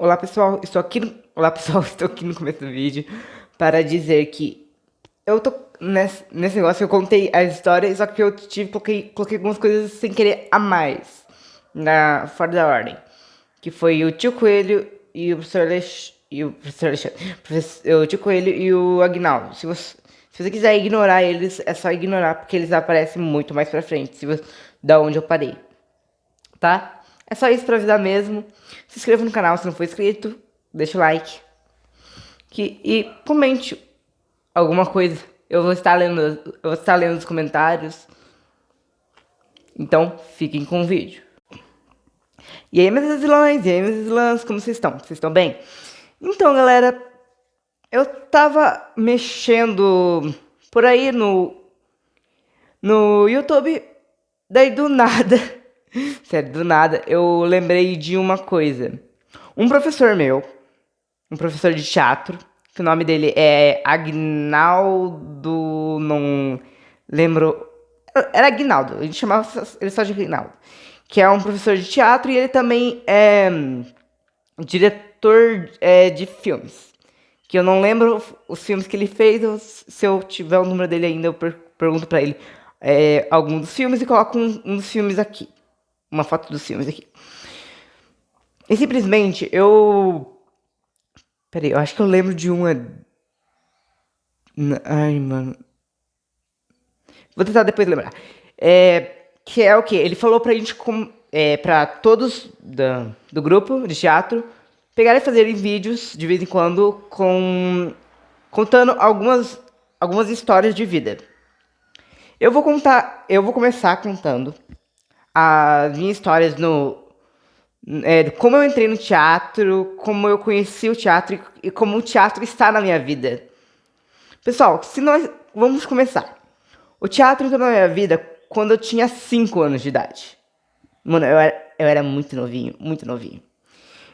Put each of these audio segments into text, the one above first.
Olá pessoal, Olá pessoal, estou aqui no começo do vídeo para dizer que eu tô nesse negócio, eu contei a história, só que eu coloquei algumas coisas sem querer a mais, fora da ordem. Que foi o tio Coelho e o professor Alexandre. O tio Coelho e o Agnaldo. Se você quiser ignorar eles, é só ignorar, porque eles aparecem muito mais pra frente, da onde eu parei. Tá? É só isso pra avisar mesmo. Se inscreva no canal se não for inscrito. Deixa o like. E comente alguma coisa. Eu vou estar lendo os comentários. Então, fiquem com o vídeo. E aí, meus vilões? E aí, meus vilãs? Como vocês estão? Vocês estão bem? Então, galera, eu tava mexendo por aí no YouTube. Daí, do nada... Sério, do nada, eu lembrei de uma coisa. Um professor meu, um professor de teatro, que o nome dele é Agnaldo, não lembro. Era Agnaldo, a gente chamava ele só de Agnaldo. Que é um professor de teatro e ele também é diretor de filmes. Que eu não lembro os filmes que ele fez, se eu tiver o número dele ainda, eu pergunto pra ele algum dos filmes e coloco um dos filmes aqui. Uma foto dos filmes aqui. E simplesmente eu... Peraí, eu acho que eu lembro de uma... Ai, mano. Vou tentar depois lembrar. Que é o quê? Ele falou pra gente, pra todos do grupo de teatro, pegarem e fazerem vídeos de vez em quando contando algumas histórias de vida. Eu vou começar contando as minhas histórias como eu entrei no teatro, como eu conheci o teatro e como o teatro está na minha vida. Pessoal, vamos começar. O teatro entrou na minha vida quando eu tinha 5 anos de idade. Mano, eu era muito novinho, muito novinho.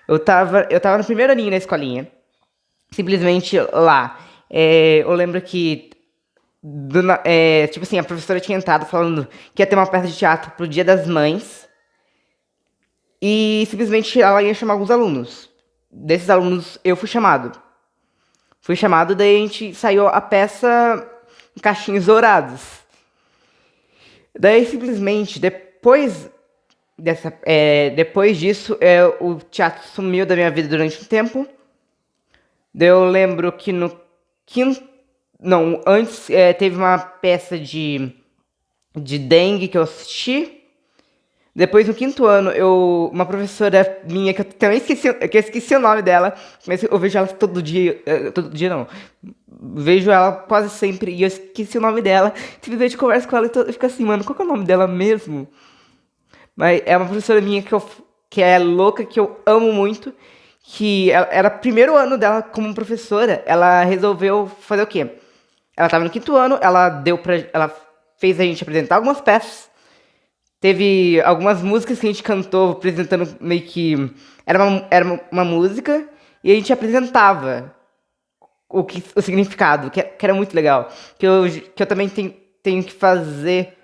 Eu tava no primeiro aninho na escolinha. Simplesmente lá. Eu lembro que tipo assim, a professora tinha entrado falando que ia ter uma peça de teatro pro Dia das Mães. E simplesmente ela ia chamar alguns alunos. Desses alunos eu fui chamado. Fui chamado, daí a gente saiu a peça em caixinhos dourados. Daí simplesmente, depois disso, o teatro sumiu da minha vida durante um tempo. Daí eu lembro que no quinto... Não, antes teve uma peça de dengue que eu assisti. Depois, no quinto ano, uma professora minha, que eu também esqueci o nome dela, mas eu vejo ela todo dia não, vejo ela quase sempre, e eu esqueci o nome dela, simplesmente converso com ela e fico assim, mano, qual que é o nome dela mesmo? Mas é uma professora minha que é louca, que eu amo muito, que era o primeiro ano dela como professora, ela resolveu fazer o quê? Ela tava no quinto ano, ela fez a gente apresentar algumas peças. Teve algumas músicas que a gente cantou apresentando meio que... Era uma música e a gente apresentava o significado, que era muito legal. Que eu também tenho que fazer...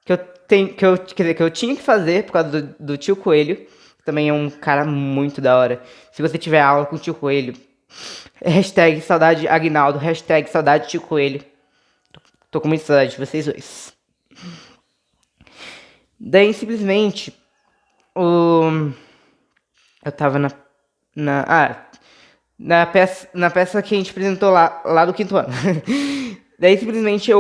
Que eu tinha que fazer por causa do tio Coelho. Que também é um cara muito da hora. Se você tiver aula com o tio Coelho, hashtag saudade Agnaldo, hashtag saudade tio Coelho. Tô com muita saudade de vocês dois. Daí, simplesmente, eu tava na peça que a gente apresentou lá do quinto ano. Daí, simplesmente,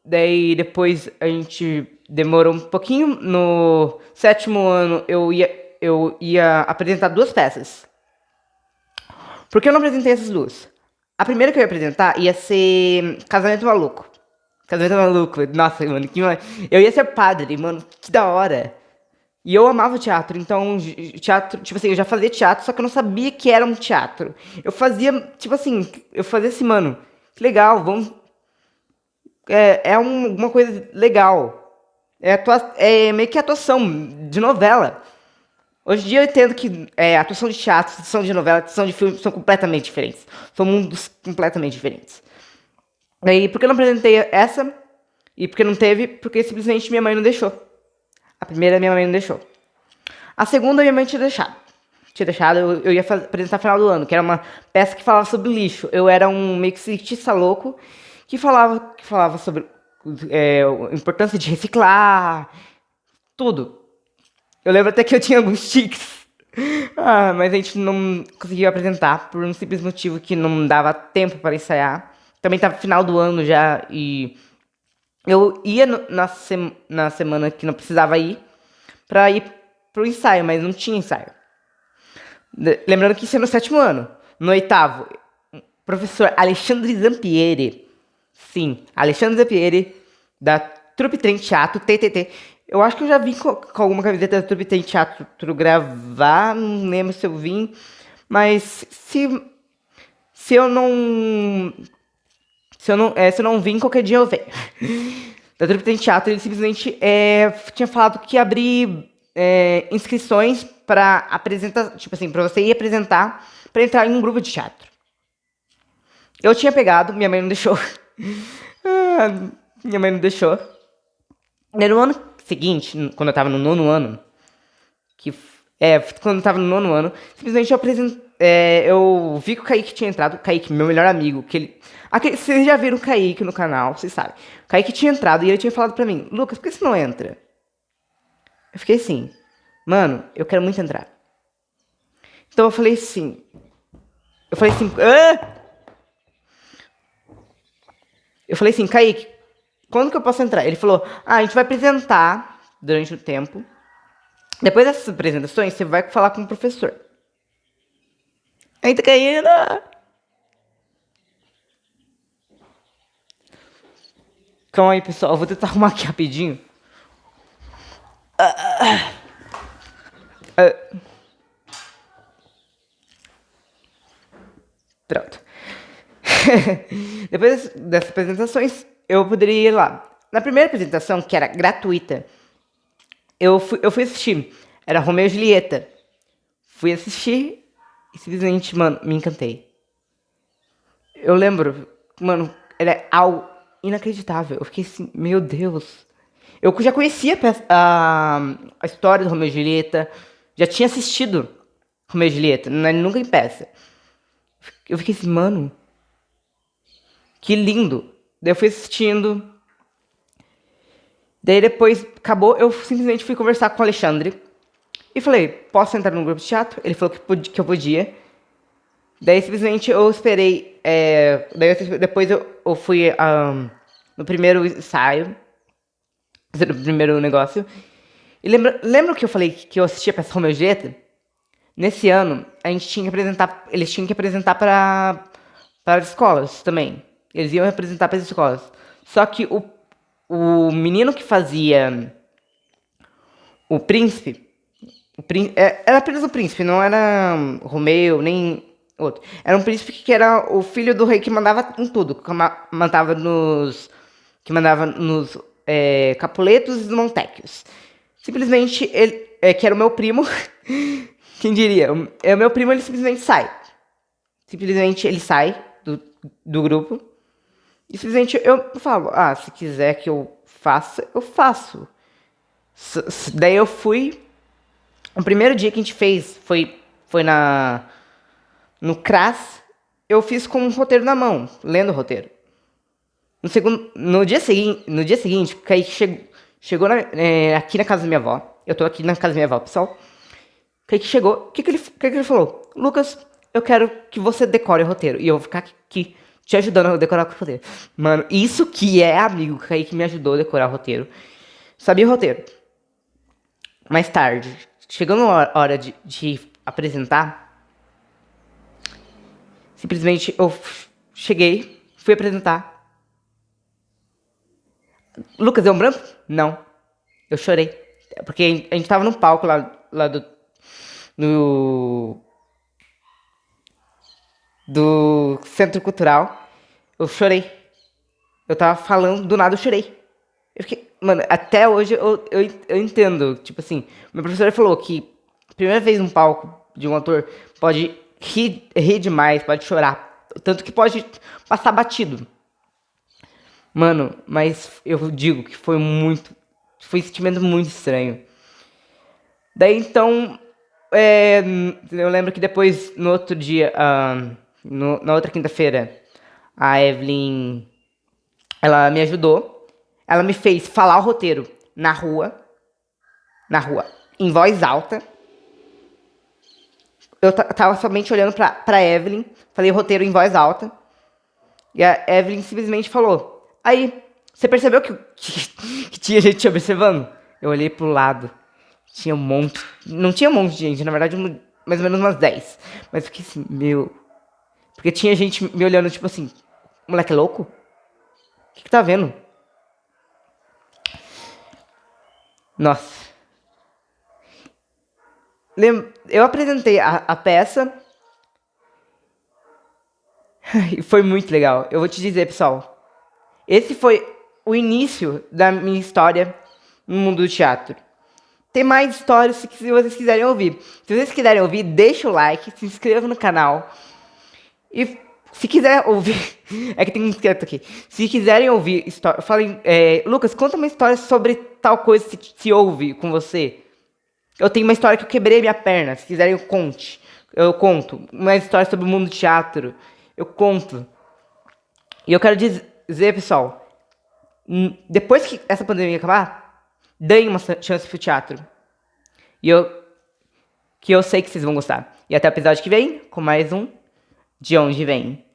Daí, depois, a gente demorou um pouquinho. No sétimo ano, eu ia apresentar 2 peças. Por que eu não apresentei essas 2? A primeira que eu ia apresentar ia ser Casamento Maluco. Casamento Maluco, nossa, mano, eu ia ser padre, mano, que da hora. E eu amava teatro, então, teatro, tipo assim, eu já fazia teatro, só que eu não sabia que era um teatro. Eu fazia, tipo assim, mano, que legal, vamos... uma coisa legal. É meio que atuação de novela. Hoje em dia eu entendo que atuação de teatro, atuação de novela, atuação de filme são completamente diferentes. São mundos completamente diferentes. Aí, por que eu não apresentei essa? E porque não teve? Porque simplesmente minha mãe não deixou. A primeira minha mãe não deixou. A segunda minha mãe tinha deixado. tinha deixado, eu ia apresentar no final do ano, que era uma peça que falava sobre lixo. Eu era um meio que cientista louco que falava sobre a importância de reciclar, tudo. Eu lembro até que eu tinha alguns tiques. Mas a gente não conseguiu apresentar por um simples motivo que não dava tempo para ensaiar. Também estava final do ano já e eu ia na semana que não precisava ir pra ir pro ensaio, mas não tinha ensaio. Lembrando que isso é no sétimo ano. No oitavo, professor Alexandre Zampieri. Sim, Alexandre Zampieri, da Trupe Trem Teatro, TTT. Eu acho que eu já vim com alguma camiseta da Trupe Trem Teatro gravar, não lembro se eu vim. Mas se eu não. Se eu não vim, qualquer dia eu venho. Da Trupe Trem Teatro, ele simplesmente tinha falado que ia abrir inscrições pra apresentar. Tipo assim, pra você ir apresentar pra entrar em um grupo de teatro. Eu tinha pegado, minha mãe não deixou. Minha mãe não deixou. No ano seguinte, quando eu tava no nono ano, quando eu tava no nono ano, simplesmente eu vi que o Kaique tinha entrado. O Kaique, meu melhor amigo, vocês já viram o Kaique no canal, vocês sabem. O Kaique tinha entrado e ele tinha falado pra mim, Lucas, por que você não entra? Eu fiquei assim, mano, eu quero muito entrar. Então eu falei assim, ah! Eu falei assim, Kaique, quando que eu posso entrar? Ele falou, a gente vai apresentar durante o tempo. Depois dessas apresentações, você vai falar com o professor. Aí tá caindo. Calma aí, pessoal. Eu vou tentar arrumar aqui rapidinho. Pronto. Depois dessas apresentações, eu poderia ir lá. Na primeira apresentação, que era gratuita, eu fui assistir. Era Romeu e Julieta. Fui assistir e simplesmente, mano, me encantei. Eu lembro, mano, era algo inacreditável. Eu fiquei assim, meu Deus. Eu já conhecia a história do Romeu e Julieta. Já tinha assistido Romeu e Julieta, nunca em peça. Eu fiquei assim, mano, que lindo. Daí eu fui assistindo. Daí depois acabou, eu simplesmente fui conversar com o Alexandre. E falei, posso entrar no grupo de teatro? Ele falou que eu podia. Daí simplesmente eu esperei. Depois eu fui no primeiro ensaio. No primeiro negócio. E lembra que eu falei que eu assistia a peça Romeu e Julieta? Nesse ano, eles tinham que apresentar para as escolas também. Eles iam apresentar para as escolas. Só que o menino que fazia o príncipe, era apenas o príncipe, não era o Romeu, nem outro. Era um príncipe que era o filho do rei que mandava em tudo, que mandava nos Capuletos e nos Montecchios. Simplesmente ele, que era o meu primo, quem diria? O meu primo, ele simplesmente sai. Simplesmente ele sai do grupo. E simplesmente eu falo, se quiser que eu faça, eu faço. Daí eu fui. O primeiro dia que a gente fez foi no CRAS. Eu fiz com um roteiro na mão, lendo o roteiro. No dia seguinte, o Kaique chegou aqui na casa da minha avó. Eu tô aqui na casa da minha avó, pessoal. O Kaique chegou. O que ele falou? Lucas, eu quero que você decore o roteiro. E eu vou ficar aqui te ajudando a decorar o roteiro. Mano, isso que é amigo. O Kaique me ajudou a decorar o roteiro. Sabia o roteiro. Mais tarde, chegando a hora de apresentar, simplesmente eu cheguei, fui apresentar. Lucas, deu um branco? Não. Eu chorei. Porque a gente tava no palco lá do Centro Cultural. Eu chorei. Eu tava falando, do nada eu chorei. Eu fiquei, mano, até hoje eu entendo. Tipo assim, meu professor falou que primeira vez num palco de um ator pode rir demais, pode chorar. Tanto que pode passar batido. Mano, mas eu digo que foi um sentimento muito estranho. Daí então, Eu lembro que depois, no outro dia, na outra quinta-feira, a Evelyn, ela me ajudou. Ela me fez falar o roteiro na rua, em voz alta. Eu tava somente olhando pra Evelyn, falei o roteiro em voz alta. E a Evelyn simplesmente falou: Aí, você percebeu que tinha gente te observando? Eu olhei pro lado. Tinha um monte. Não tinha um monte de gente, na verdade, mais ou menos umas 10. Mas fiquei assim, meu. Porque tinha gente me olhando, tipo assim: Moleque é louco? O que tá vendo? Nossa. Eu apresentei a peça e foi muito legal. Eu vou te dizer, pessoal. Esse foi o início da minha história no mundo do teatro. Tem mais histórias se vocês quiserem ouvir. Se vocês quiserem ouvir, deixa o like, se inscreva no canal. E se quiser ouvir... É que tem um inscrito aqui. Se quiserem ouvir história... Falem, Lucas, conta uma história sobre tal coisa se ouve com você. Eu tenho uma história que eu quebrei minha perna. Se quiserem, eu conto. Uma história sobre o mundo do teatro. Eu conto. E eu quero dizer, pessoal, depois que essa pandemia acabar, deem uma chance pro teatro. Que eu sei que vocês vão gostar. E até o episódio que vem, com mais um De Onde Vem.